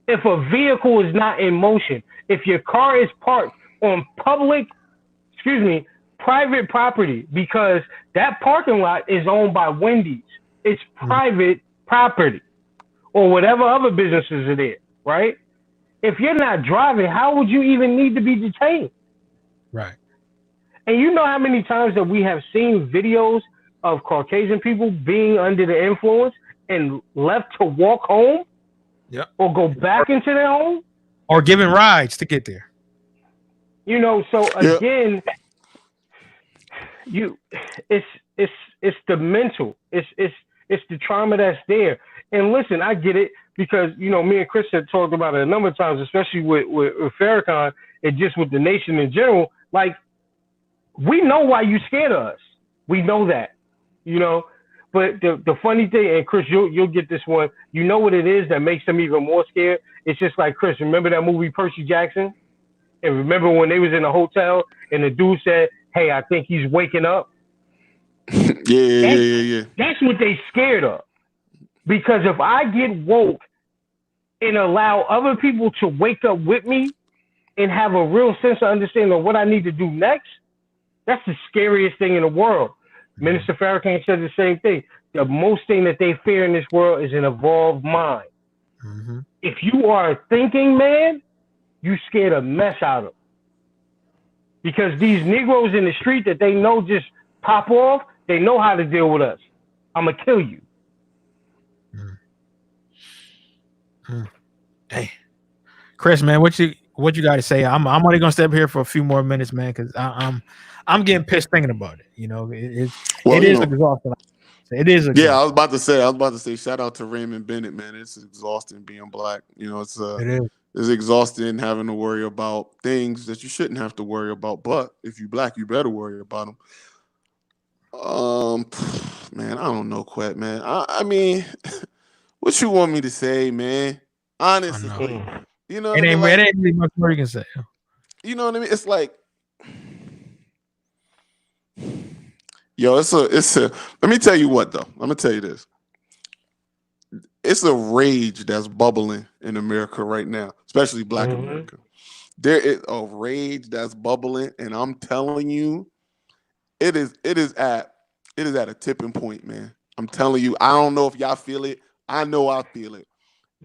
Speaker 2: If a vehicle is not in motion, if your car is parked on private property, because that parking lot is owned by Wendy's, it's private property, or whatever other businesses it is, right? If you're not driving, how would you even need to be detained?
Speaker 1: Right.
Speaker 2: And you know how many times that we have seen videos of Caucasian people being under the influence and left to walk home?
Speaker 1: Yep.
Speaker 2: Or go back into their home?
Speaker 1: Or giving rides to get there.
Speaker 2: So again, it's the mental. It's the trauma that's there. And listen, I get it, because me and Chris had talked about it a number of times, especially with Farrakhan and just with the nation in general. Like, we know why you scared of us. We know that, But the funny thing, and Chris, you'll get this one. You know what it is that makes them even more scared? It's just like, Chris, remember that movie Percy Jackson? And remember when they was in a hotel and the dude said, "Hey, I think he's waking up."
Speaker 3: Yeah.
Speaker 2: That's what they scared of. Because if I get woke and allow other people to wake up with me and have a real sense of understanding of what I need to do next, that's the scariest thing in the world. Minister Farrakhan said the same thing. The most thing that they fear in this world is an evolved mind.
Speaker 1: Mm-hmm.
Speaker 2: If you are a thinking man, you scared a mess out of them. Because these Negroes in the street that they know just pop off, they know how to deal with us. I'm going to kill you.
Speaker 1: Hey, Chris, man, what you got to say? I'm only gonna step here for a few more minutes, man, because I'm getting pissed thinking about it. You know, it is exhausting. It is exhausting.
Speaker 3: Yeah, I was about to say, shout out to Raymond Bennett, man. It's exhausting being black. You know, it's exhausting having to worry about things that you shouldn't have to worry about. But if you black, you better worry about them. Man, I don't know, Quet, man. I mean, what you want me to say, man? Honestly, you know,
Speaker 1: it ain't really much more you can say.
Speaker 3: You know what I mean? It's like, yo, it's a. Let me tell you what, though. I'm gonna tell you this. It's a rage that's bubbling in America right now, especially Black America. There is a rage that's bubbling, and I'm telling you, it is at a tipping point, man. I'm telling you, I don't know if y'all feel it. I know I feel it.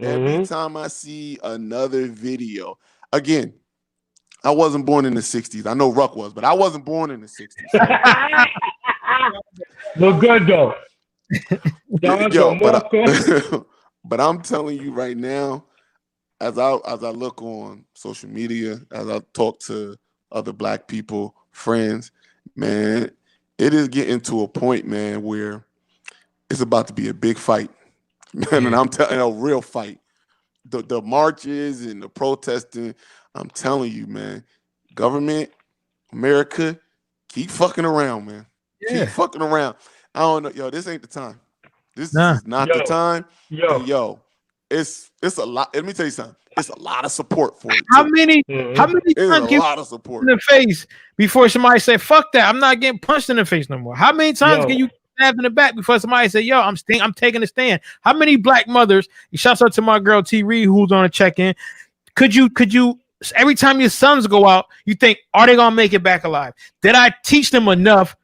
Speaker 3: Every time I see another video, again, I wasn't born in the 60s. I know Ruck was, but I wasn't born in the 60s.
Speaker 2: Look good, though.
Speaker 3: But I'm telling you right now, as I look on social media, as I talk to other Black people, friends, man, it is getting to a point, man, where it's about to be a big fight. Man, and I'm telling you, a real fight. The marches and the protesting, I'm telling you, man, government, America, keep fucking around, man. Yeah. Keep fucking around. I don't know, yo, this ain't the time. This is not the time. And it's a lot. Let me tell you something. It's a lot of support for it.
Speaker 1: How many times
Speaker 3: a lot of support
Speaker 1: in the face before somebody say, "Fuck that, I'm not getting punched in the face no more"? How many times can you stab in the back before somebody say, "Yo, I'm taking a stand"? How many Black mothers? Shouts out to my girl T Reed who's on a check-in. Could you every time your sons go out, you think, are they gonna make it back alive? Did I teach them enough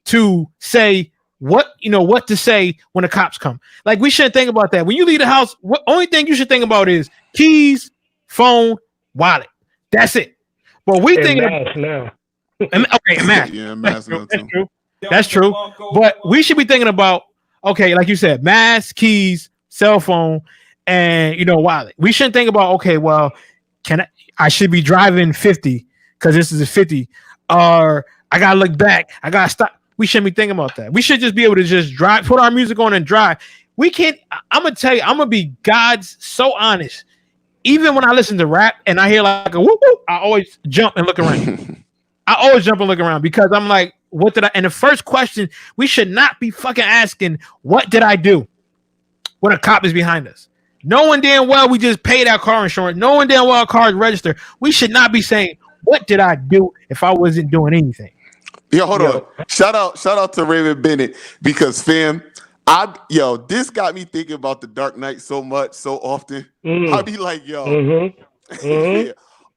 Speaker 1: to say what to say when the cops come? Like, we shouldn't think about that. When you leave the house, what only thing you should think about is keys, phone, wallet. That's it. But we think
Speaker 2: now.
Speaker 1: Okay, mask.
Speaker 3: Yeah, mask.
Speaker 1: That's true. But we should be thinking about, okay, like you said, mask, keys, cell phone, and wallet. We shouldn't think about, okay, well, I should be driving 50 because this is a 50, or I gotta look back, I gotta stop. We shouldn't be thinking about that. We should just be able to just drive, put our music on and drive. We can't. I'm gonna tell you, I'm gonna be God's so honest. Even when I listen to rap and I hear like a whoop whoop, I always jump and look around. Because I'm like, what did I? And the first question, we should not be fucking asking, what did I do when a cop is behind us? Knowing damn well we just paid our car insurance. Knowing damn well our car is registered. We should not be saying, what did I do if I wasn't doing anything?
Speaker 3: Yo, hold on. Shout out to Raymond Bennett, because fam, this got me thinking about The Dark Knight so much, so often. I be like,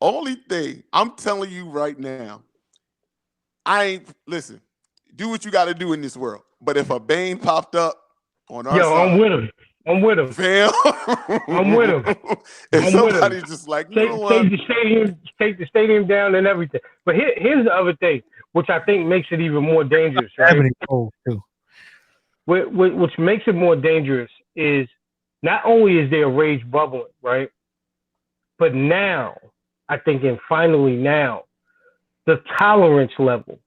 Speaker 3: only thing I'm telling you right now, listen, do what you got to do in this world. But if a Bane popped up on our side,
Speaker 2: I'm with him.
Speaker 3: Fam.
Speaker 2: I'm with him.
Speaker 3: If somebody's just like,
Speaker 2: take the stadium down and everything. But here's the other thing, which I think makes it even more dangerous, right? Which makes it more dangerous is not only is there rage bubbling, right? But now, I think, and finally now, the tolerance level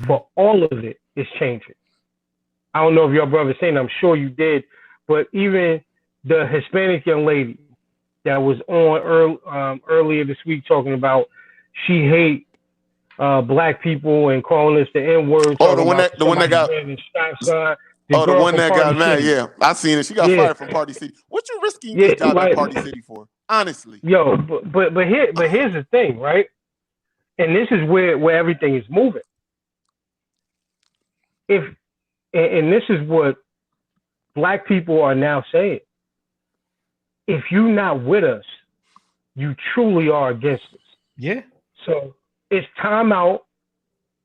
Speaker 2: for all of it is changing. I don't know if your brother saying, I'm sure you did, but even the Hispanic young lady that was on earlier this week talking about she hate Black people and calling us the N-word.
Speaker 3: Oh, the one that got
Speaker 2: stop sign. The
Speaker 3: the
Speaker 2: girl
Speaker 3: one
Speaker 2: from
Speaker 3: that
Speaker 2: Party
Speaker 3: got mad.
Speaker 2: City.
Speaker 3: Yeah, I seen it. She got
Speaker 2: Yeah,
Speaker 3: fired from Party City. What you risking
Speaker 2: yeah,
Speaker 3: your job at
Speaker 2: like
Speaker 3: Party City for? Honestly.
Speaker 2: yo, but here's the thing, right? And this is where everything is moving. If and this is what black people are now saying. If you're not with us, you truly are against us.
Speaker 1: Yeah.
Speaker 2: So it's time out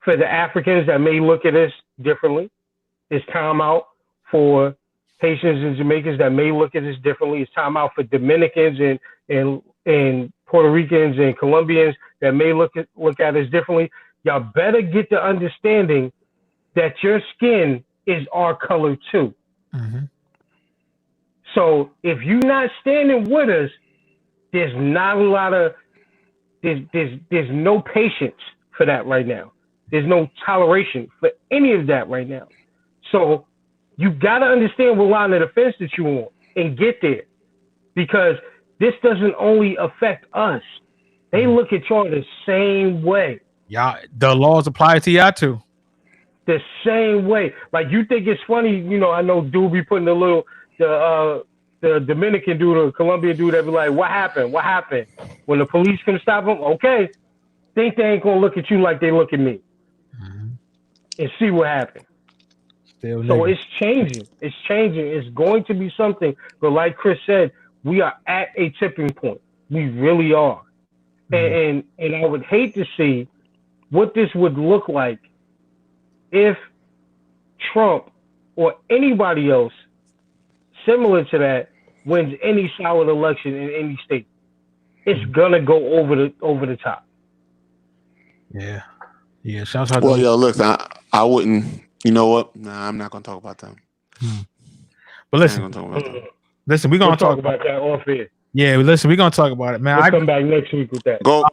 Speaker 2: for the Africans that may look at us differently. It's time out for Haitians and Jamaicans that may look at us differently. It's time out for Dominicans and Puerto Ricans and Colombians that may look at us differently. Y'all better get the understanding that your skin is our color too.
Speaker 1: Mm-hmm.
Speaker 2: So if you're not standing with us, there's not a lot of there's no patience for that right now. There's no toleration for any of that right now. So you gotta understand what line of defense that you want and get there, because this doesn't only affect us. They look at y'all the same way.
Speaker 1: Y'all, the laws apply to y'all too.
Speaker 2: The same way. Like, you think it's funny, I know dude be putting the Dominican dude or Colombian dude that be like, what happened? What happened? When the police can stop them, okay. Think they ain't gonna look at you like they look at me.
Speaker 1: Mm-hmm.
Speaker 2: And see what happened.
Speaker 1: Still
Speaker 2: So
Speaker 1: niggas.
Speaker 2: it's changing. It's changing. It's going to be something. But like Chris said, we are at a tipping point. We really are.
Speaker 1: Mhm.
Speaker 2: And I would hate to see what this would look like if Trump or anybody else similar to that wins any solid election in any state. It's gonna go over the top.
Speaker 1: Yeah. Yeah. Shouts out
Speaker 3: Well,
Speaker 1: to
Speaker 3: yo, look, I wouldn't. You know what? Nah, I'm not gonna talk about them.
Speaker 1: But
Speaker 3: I ain't
Speaker 1: listen,
Speaker 3: gonna talk about them.
Speaker 1: we're
Speaker 2: We'll
Speaker 1: gonna
Speaker 2: talk about that off air.
Speaker 1: yeah, listen, we're gonna talk about it, man.
Speaker 2: We'll come back next week with that.
Speaker 3: Go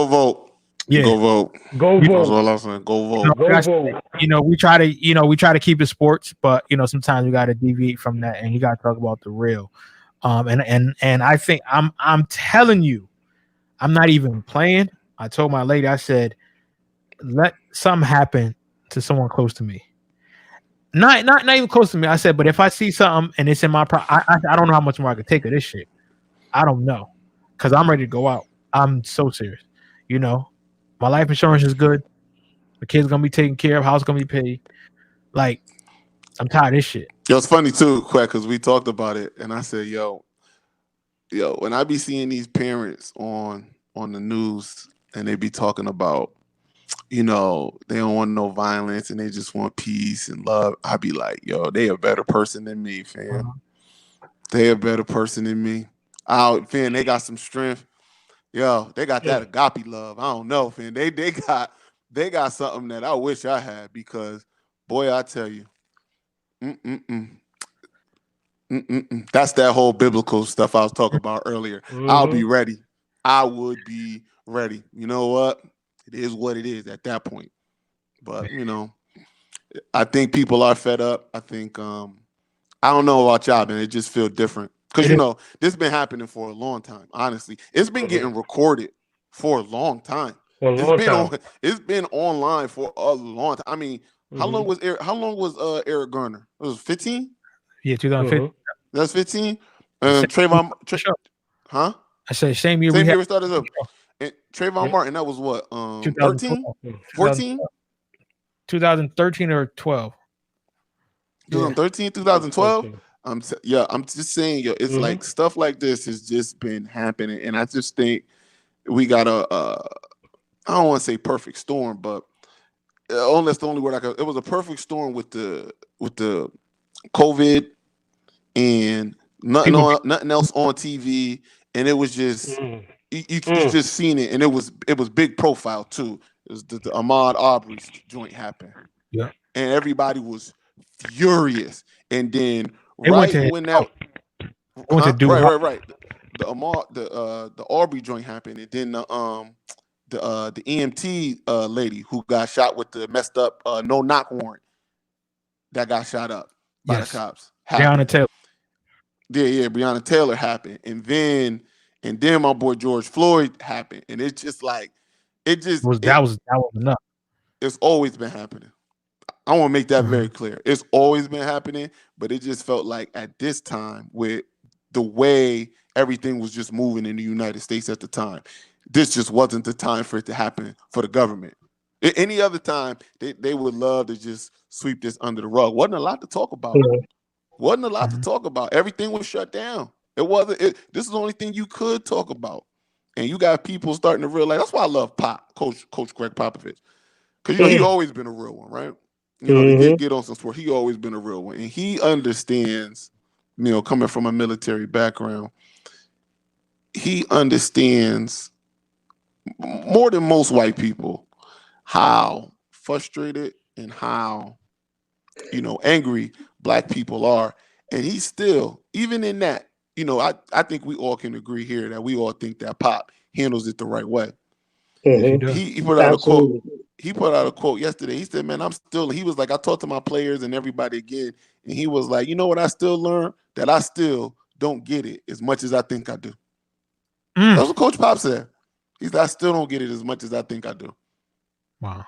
Speaker 3: vote.
Speaker 1: Yeah.
Speaker 3: Go vote.
Speaker 2: Go
Speaker 3: That's
Speaker 2: vote.
Speaker 3: all I'm saying. Go
Speaker 1: You know,
Speaker 3: vote.
Speaker 2: Go
Speaker 1: that's-
Speaker 2: vote.
Speaker 1: we try to keep it sports, but sometimes we gotta deviate from that and you gotta talk about the real. And I think I'm telling you, I'm not even playing. I told my lady, I said, let something happen to someone close to me. Not even close to me. I said, but if I see something and it's in my I don't know how much more I could take of this shit. I don't know, because I'm ready to go out. I'm so serious. My life insurance is good. The kid's gonna be taken care of. House gonna be paid. Like, I'm tired of this shit.
Speaker 3: Yo, it's funny too, Quack, because we talked about it, and I said, yo, when I be seeing these parents on the news, and they be talking about, they don't want no violence and they just want peace and love, I be like, yo, they a better person than me, fam. They a better person than me. Fam, they got some strength. Yo, they got that agape love. I don't know, fam. They got something that I wish I had, because, boy, I tell you, that's that whole biblical stuff I was talking about earlier. I'll be ready. I would be ready. You know what? It is what it is at that point. But, I think people are fed up. I think, I don't know about y'all, man. It just feels different. Because, this has been happening for a long time, honestly. It's been getting recorded for a long time. It's been online for a long time. I mean, how long was Eric Garner? It was 15?
Speaker 1: Yeah, 2015.
Speaker 3: That's 15. Trayvon, huh?
Speaker 1: I said same year
Speaker 3: Same
Speaker 1: we
Speaker 3: year
Speaker 1: had
Speaker 3: we started up. And Trayvon Martin, that was what? 13? 14?
Speaker 1: 2013 or 12.
Speaker 3: 2013, 2012. I'm just saying, yo, it's like stuff like this has just been happening, and I just think we got I don't want to say perfect storm, but that's the only word I could. It was a perfect storm with the COVID and nothing else on TV, and it was just you just seen it, and it was big profile too. It was the Ahmaud Arbery's joint happened, and everybody was furious, and then right. The Ahmaud the Arbery joint happened, and then the EMT lady who got shot with the messed up no knock warrant that got shot up by the cops.
Speaker 1: Breonna Taylor.
Speaker 3: Yeah, Breonna Taylor happened, and then my boy George Floyd happened, and it's just like that was enough. It's always been happening. I want to make that very clear. It's always been happening, but it just felt like at this time, with the way everything was just moving in the United States at the time, this just wasn't the time for it to happen for the government. Any other time, they would love to just sweep this under the rug. Wasn't a lot to talk about. Wasn't a lot to talk about. Everything was shut down. It wasn't. This is the only thing you could talk about, and you got people starting to realize. That's why I love Coach Greg Popovich, because he always been a real one, right? To get on some sport, he always been a real one, and he understands. Coming from a military background, he understands more than most white people how frustrated and how angry Black people are, and he still, even in that, I think we all can agree here that we all think that Pop handles it the right way. He put out a quote. He put out a quote yesterday. He said, "Man, he was like, I talked to my players and everybody again, and he was like, you know what I still learned? That I still don't get it as much as I think I do." That's what Coach Pop said. He said, "I still don't get it as much as I think I do."
Speaker 1: Wow.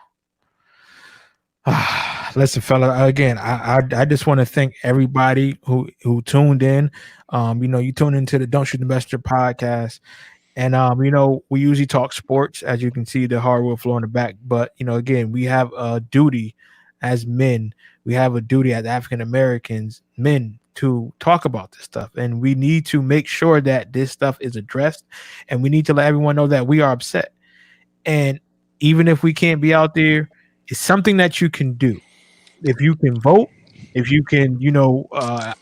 Speaker 1: Listen, fella. Again, I just want to thank everybody who tuned in. You tuned into the Don't Shoot the Messenger podcast. And we usually talk sports, as you can see the hardwood floor in the back. But again, we have a duty as men. We have a duty as African Americans, men, to talk about this stuff, and we need to make sure that this stuff is addressed. And we need to let everyone know that we are upset. And even if we can't be out there, it's something that you can do. If you can vote, if you can,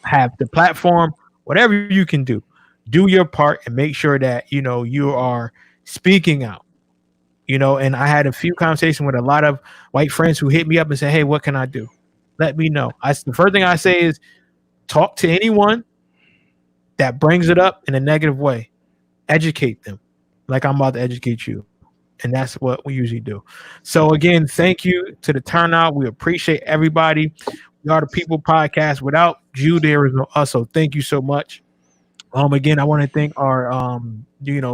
Speaker 1: have the platform, whatever you can do. Do your part and make sure that you are speaking out. And I had a few conversations with a lot of white friends who hit me up and said, "Hey, what can I do? Let me know." The first thing I say is talk to anyone that brings it up in a negative way. Educate them, like I'm about to educate you, and that's what we usually do. So again, thank you to the turnout. We appreciate everybody. We are the People Podcast. Without you, there is no us. So thank you so much. Again, I want to thank our,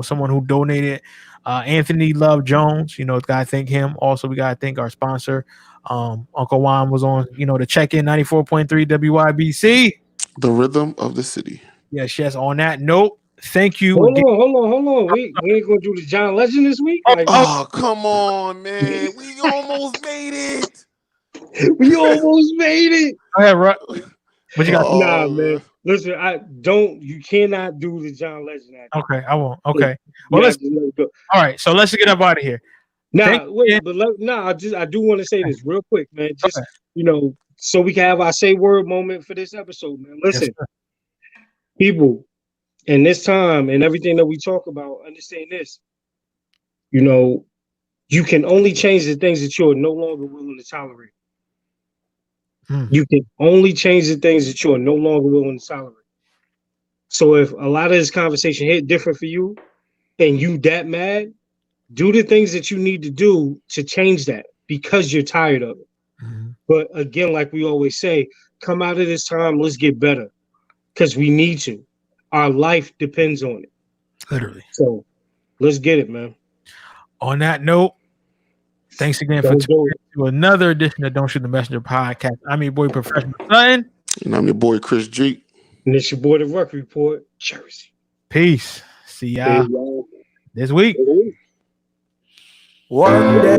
Speaker 1: someone who donated, Anthony Love Jones. Gotta thank him. Also, we gotta thank our sponsor. Uncle Juan was on, the check-in 94.3 WYBC.
Speaker 3: The rhythm of the city.
Speaker 1: Yes. On that note, thank you.
Speaker 2: Hold on. We ain't gonna do the John Legend this week.
Speaker 3: Oh, come on, man. We almost made it.
Speaker 2: We almost made it.
Speaker 1: Go ahead, Ruck. What you got?
Speaker 2: Nah, man. Listen, you cannot do the John Legend act.
Speaker 1: Okay, I won't. Okay. Well, all right, so let's get up out of here.
Speaker 2: I do want to say this real quick, man. Just, so we can have our say word moment for this episode, man. Listen, people, in this time and everything that we talk about, understand this. You can only change the things that you're no longer willing to tolerate. You can only change the things that you are no longer willing to tolerate. So if a lot of this conversation hit different for you and you that mad, do the things that you need to do to change that because you're tired of it. But again, like we always say, come out of this time, let's get better because we need to. Our life depends on it.
Speaker 1: Literally.
Speaker 2: So let's get it, man.
Speaker 1: On that note, thanks again for tuning in to another edition of Don't Shoot the Messenger podcast. I'm your boy, Professional Son.
Speaker 3: And I'm your boy, Chris G.
Speaker 2: And it's your boy, The Ruck Report, Jersey.
Speaker 1: Peace. See y'all this week.
Speaker 4: One day,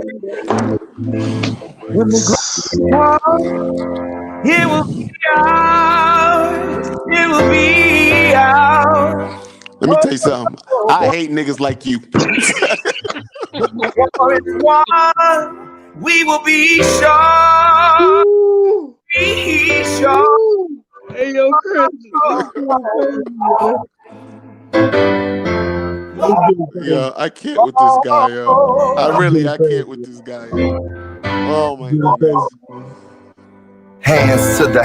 Speaker 4: when the it will be ours. It will be ours.
Speaker 3: Let me tell you something. I hate niggas like you.
Speaker 4: We will be sure. Be sure.
Speaker 2: Hey, yo, Chris.
Speaker 3: Yeah, I can't with this guy, yo. I can't with this guy, yo. Oh my goodness.
Speaker 4: Hands to the